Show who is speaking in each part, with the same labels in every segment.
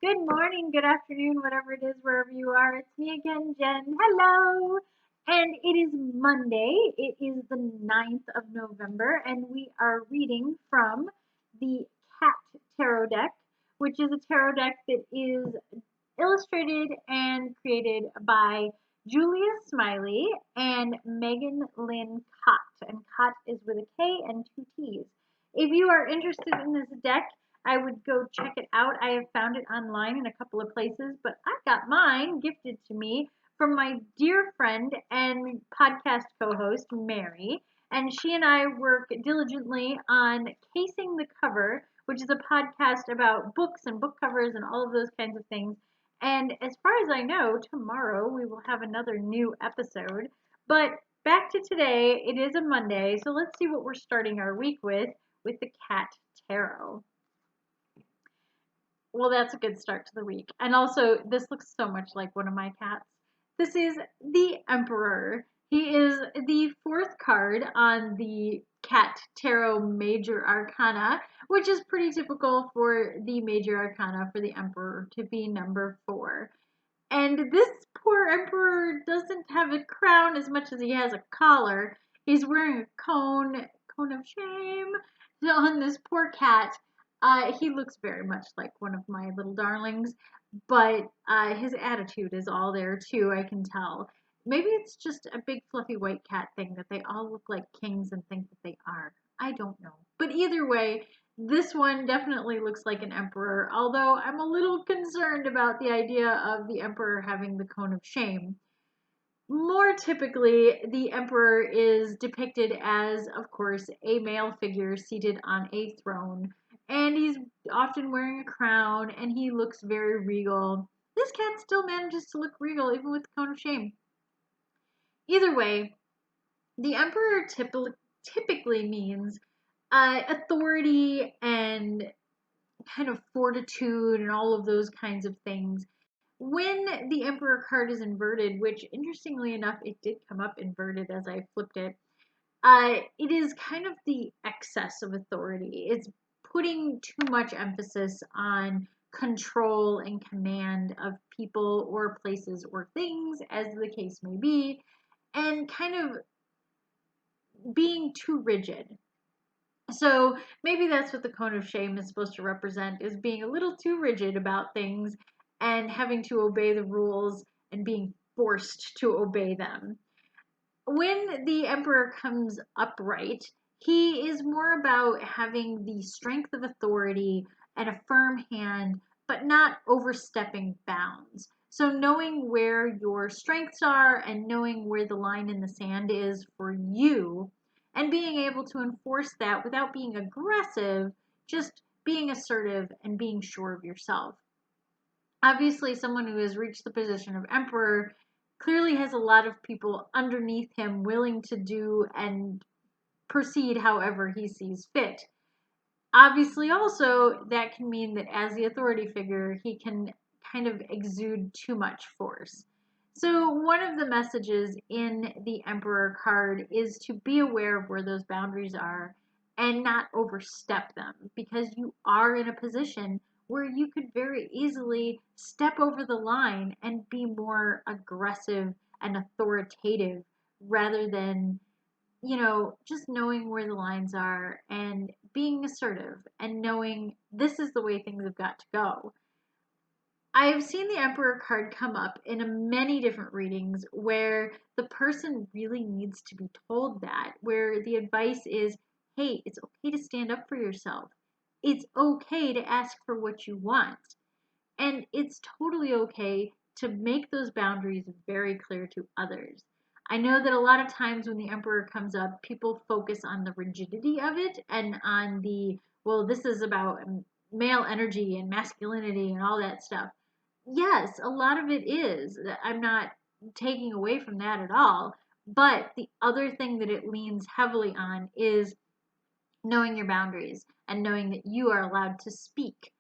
Speaker 1: Good morning, good afternoon, whatever it is, wherever you are. It's me again, Jen. Hello. And it is Monday. It is the 9th of November, and we are reading from the Cat Tarot deck, which is a tarot deck that is illustrated and created by Julia Smiley and Megan Lynn Cott. And Cott is with a K and two T's. If you are interested in this deck, I would go check it out. I have found it online in a couple of places, but I got mine gifted to me from my dear friend and podcast co-host, Mary. And she and I work diligently on Casing the Cover, which is a podcast about books and book covers and all of those kinds of things. And as far as I know, tomorrow we will have another new episode. But back to today, it is a Monday, so let's see what we're starting our week with the Cat Tarot. Well, that's a good start to the week. And also, this looks so much like one of my cats. This is the Emperor. He is the fourth card on the Cat Tarot Major Arcana, which is pretty typical for the Major Arcana for the Emperor to be number 4. And this poor Emperor doesn't have a crown as much as he has a collar. He's wearing a cone of shame on this poor cat. He looks very much like one of my little darlings, but his attitude is all there too, I can tell. Maybe it's just a big fluffy white cat thing that they all look like kings and think that they are. I don't know. But either way, this one definitely looks like an emperor, although I'm a little concerned about the idea of the emperor having the cone of shame. More typically, the emperor is depicted as, of course, a male figure seated on a throne, and he's often wearing a crown, and he looks very regal. This cat still manages to look regal even with the cone of shame. Either way, the emperor typically means authority and kind of fortitude and all of those kinds of things. When the Emperor card is inverted, which interestingly enough, it did come up inverted as I flipped it, it is kind of the excess of authority. It's putting too much emphasis on control and command of people or places or things, as the case may be, and kind of being too rigid. So maybe that's what the cone of shame is supposed to represent, is being a little too rigid about things and having to obey the rules and being forced to obey them. When the emperor comes upright, he is more about having the strength of authority and a firm hand, but not overstepping bounds. So knowing where your strengths are and knowing where the line in the sand is for you, and being able to enforce that without being aggressive, just being assertive and being sure of yourself. Obviously, someone who has reached the position of emperor clearly has a lot of people underneath him willing to do and proceed however he sees fit. Obviously, also, that can mean that as the authority figure, he can kind of exude too much force. So, one of the messages in the Emperor card is to be aware of where those boundaries are and not overstep them, because you are in a position where you could very easily step over the line and be more aggressive and authoritative rather than, just knowing where the lines are and being assertive and knowing this is the way things have got to go. I have seen the Emperor card come up in many different readings where the person really needs to be told that, where the advice is, hey, it's okay to stand up for yourself. It's okay to ask for what you want. And it's totally okay to make those boundaries very clear to others. I know that a lot of times when the Emperor comes up, people focus on the rigidity of it and on well, this is about male energy and masculinity and all that stuff. Yes, a lot of it is. I'm not taking away from that at all. But the other thing that it leans heavily on is knowing your boundaries and knowing that you are allowed to speak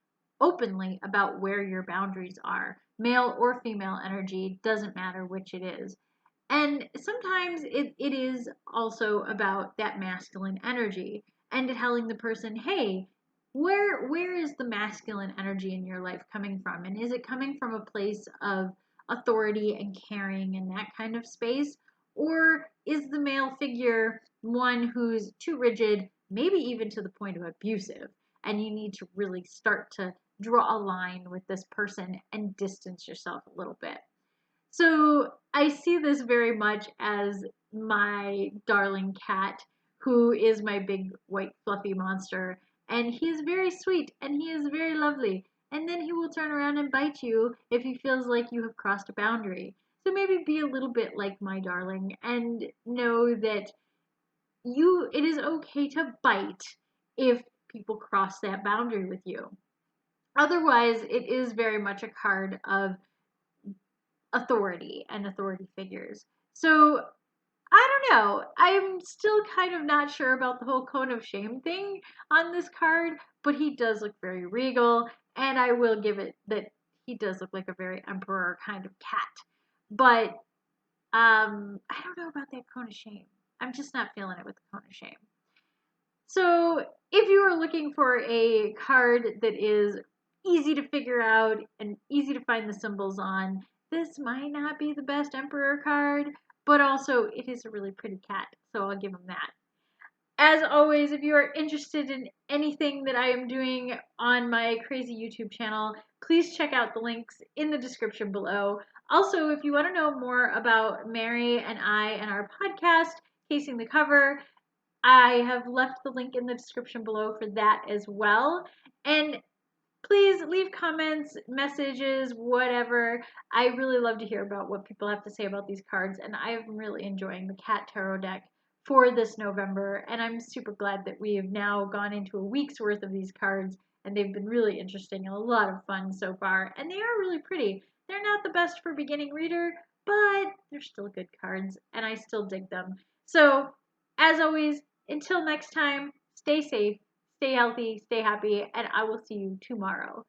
Speaker 1: openly about where your boundaries are. Male or female energy, doesn't matter which it is. And sometimes it is also about that masculine energy and telling the person, hey, where is the masculine energy in your life coming from? And is it coming from a place of authority and caring and that kind of space? Or is the male figure one who's too rigid, maybe even to the point of abusive, and you need to really start to draw a line with this person and distance yourself a little bit? So I see this very much as my darling cat, who is my big white fluffy monster. And he is very sweet and he is very lovely. And then he will turn around and bite you if he feels like you have crossed a boundary. So maybe be a little bit like my darling and know that it is okay to bite if people cross that boundary with you. Otherwise, it is very much a card of authority and authority figures. So I don't know. I'm still kind of not sure about the whole cone of shame thing on this card, but he does look very regal, and I will give it that he does look like a very emperor kind of cat. But I don't know about that cone of shame. I'm just not feeling it with the cone of shame. So, if you are looking for a card that is easy to figure out and easy to find the symbols on, this might not be the best Emperor card, but also it is a really pretty cat, so I'll give him that. As always, if you are interested in anything that I am doing on my crazy YouTube channel, please check out the links in the description below. Also, if you want to know more about Mary and I and our podcast, Casing the Cover, I have left the link in the description below for that as well. And please leave comments, messages, whatever. I really love to hear about what people have to say about these cards, and I'm really enjoying the Cat Tarot deck for this November, and I'm super glad that we have now gone into a week's worth of these cards, and they've been really interesting and a lot of fun so far, and they are really pretty. They're not the best for beginning reader, but they're still good cards, and I still dig them. So, as always, until next time, stay safe, stay healthy, stay happy, and I will see you tomorrow.